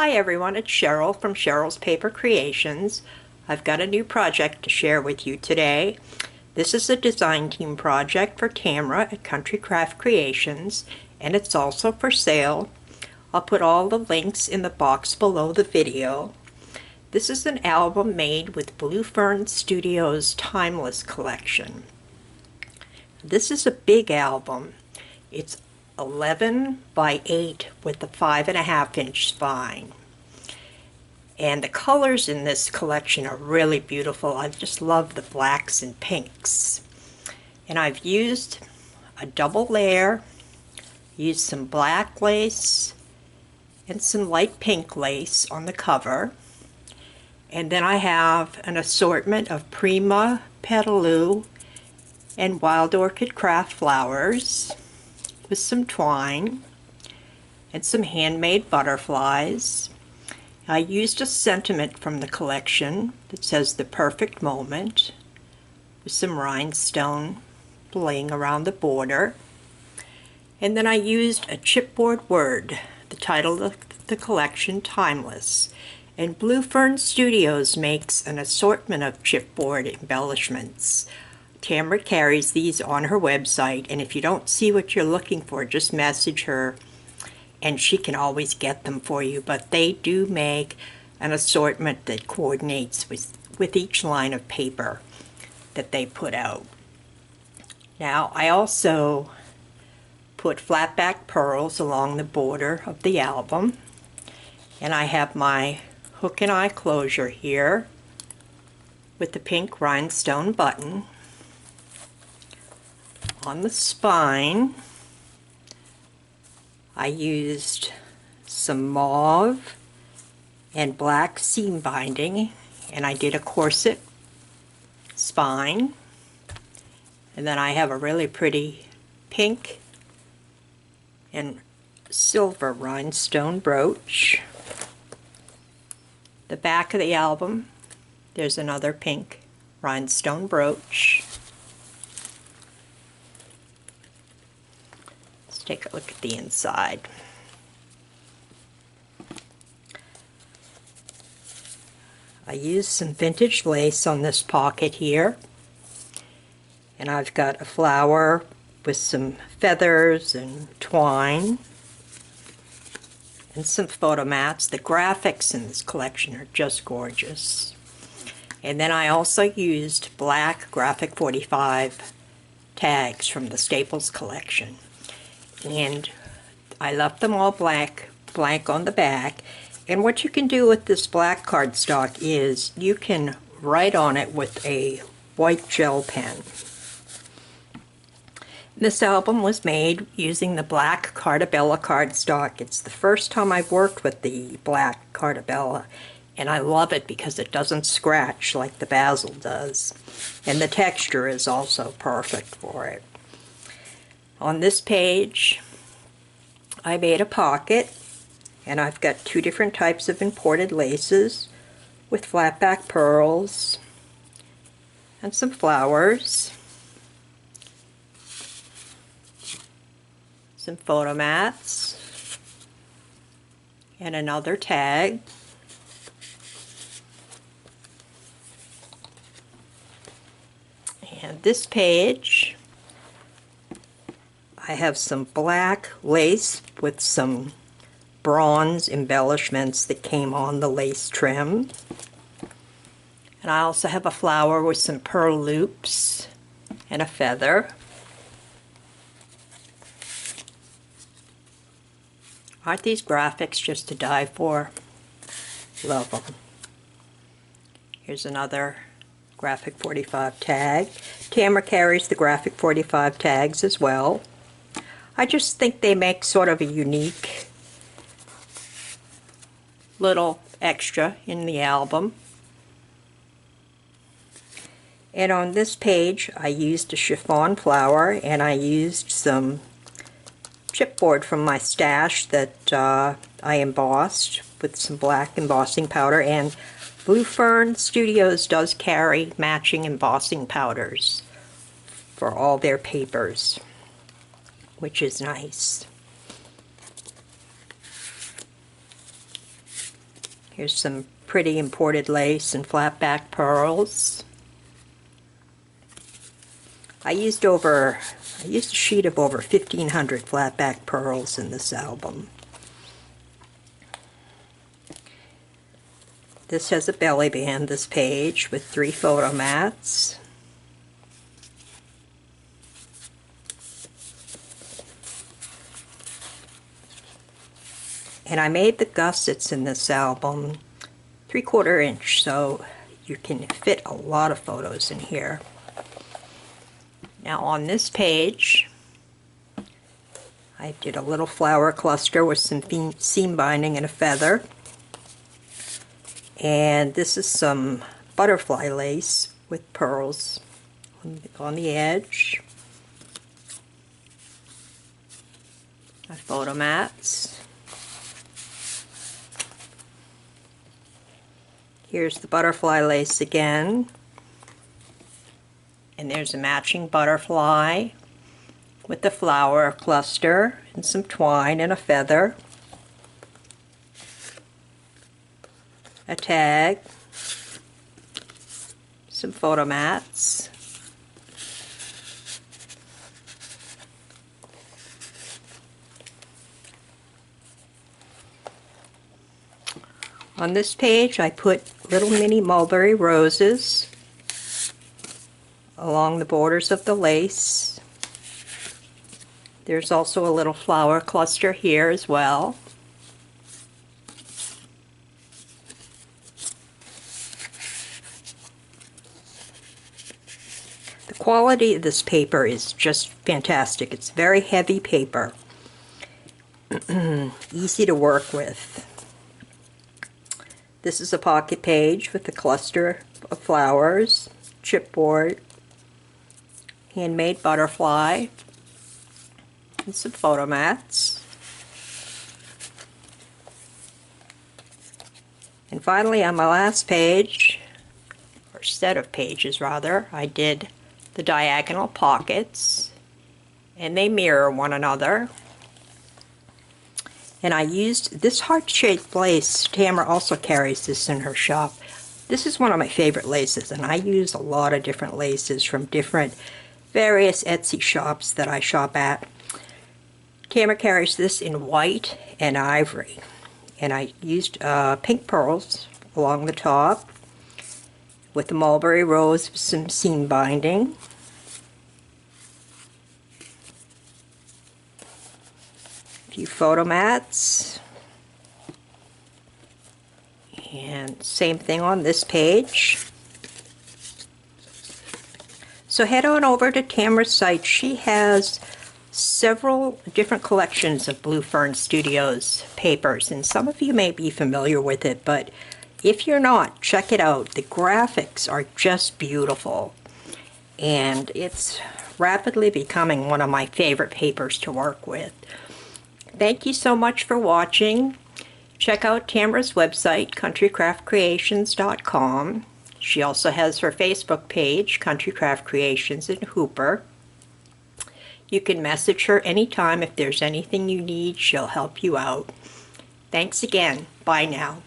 Hi everyone, it's Cheryl from Cheryl's Paper Creations. I've got a new project to share with you today. This is a design team project for Tamara at Country Craft Creations, and it's also for sale. I'll put all the links in the box below the video. This is an album made with Blue Fern Studios' Timeless collection. This is a big album. It's 11 by 8 with a 5.5-inch spine. And the colors in this collection are really beautiful. I just love the blacks and pinks. And I've used a double layer, used some black lace and some light pink lace on the cover. And then I have an assortment of Prima Petaloo and Wild Orchid Craft flowers with some twine and some handmade butterflies. I used a sentiment from the collection that says "The Perfect Moment" with some rhinestone bling around the border. And then I used a chipboard word, the title of the collection, Timeless. And Blue Fern Studios makes an assortment of chipboard embellishments. Tamara carries these on her website, and if you don't see what you're looking for, just message her and she can always get them for you. But they do make an assortment that coordinates with each line of paper that they put out. Now, I also put flat back pearls along the border of the album, and I have my hook and eye closure here with the pink rhinestone button. On the spine, I used some mauve and black seam binding, and I did a corset spine. And then I have a really pretty pink and silver rhinestone brooch. The back of the album, there's another pink rhinestone brooch. Take a look at the inside. I used some vintage lace on this pocket here, and I've got a flower with some feathers and twine and some photo mats. The graphics in this collection are just gorgeous. And then I also used black graphic 45 tags from the Staples collection. And I left them all blank on the back. And what you can do with this black cardstock is you can write on it with a white gel pen. This album was made using the black Cartabella cardstock. It's the first time I've worked with the black Cartabella, and I love it because it doesn't scratch like the basil does. And the texture is also perfect for it. On this page, I made a pocket, and I've got two different types of imported laces with flat back pearls and some flowers, some photo mats, and another tag. And this page, I have some black lace with some bronze embellishments that came on the lace trim. And I also have a flower with some pearl loops and a feather. Aren't these graphics just to die for? Love them. Here's another graphic 45 tag. Tamara carries the graphic 45 tags as well. I just think they make sort of a unique little extra in the album. And on this page, I used a chiffon flower, and I used some chipboard from my stash that I embossed with some black embossing powder. And Blue Fern Studios does carry matching embossing powders for all their papers, which is nice. Here's some pretty imported lace and flat back pearls. I used a sheet of over 1,500 flat back pearls in this album. This has a belly band, this page, with 3 photo mats. And I made the gussets in this album 3/4 inch, so you can fit a lot of photos in here. Now on this page, I did a little flower cluster with some seam binding and a feather. And this is some butterfly lace with pearls on the edge. My photo mats. Here's the butterfly lace again. And there's a matching butterfly with the flower cluster and some twine and a feather. A tag, some photo mats, on this page I put little mini mulberry roses along the borders of the lace. There's also a little flower cluster here as well. The quality of this paper is just fantastic. It's very heavy paper. Easy to work with. This is a pocket page with a cluster of flowers, chipboard, handmade butterfly, and some photo mats. And finally, on my last page, or set of pages rather, I did the diagonal pockets, and they mirror one another. And I used this heart-shaped lace. Tamara also carries this in her shop. This is one of my favorite laces, and I use a lot of different laces from different various Etsy shops that I shop at. Tamara carries this in white and ivory, and I used pink pearls along the top with the mulberry rose with some seam binding. A few photo mats, and same thing on this page. So head on over to Tamara's site. She has several different collections of Blue Fern Studios papers, and some of you may be familiar with it, but if you're not, check it out. The graphics are just beautiful, and it's rapidly becoming one of my favorite papers to work with. Thank you so much for watching. Check out Tamara's website, countrycraftcreations.com. She also has her Facebook page, Countrycraft Creations in Hooper. You can message her anytime if there's anything you need. She'll help you out. Thanks again. Bye now.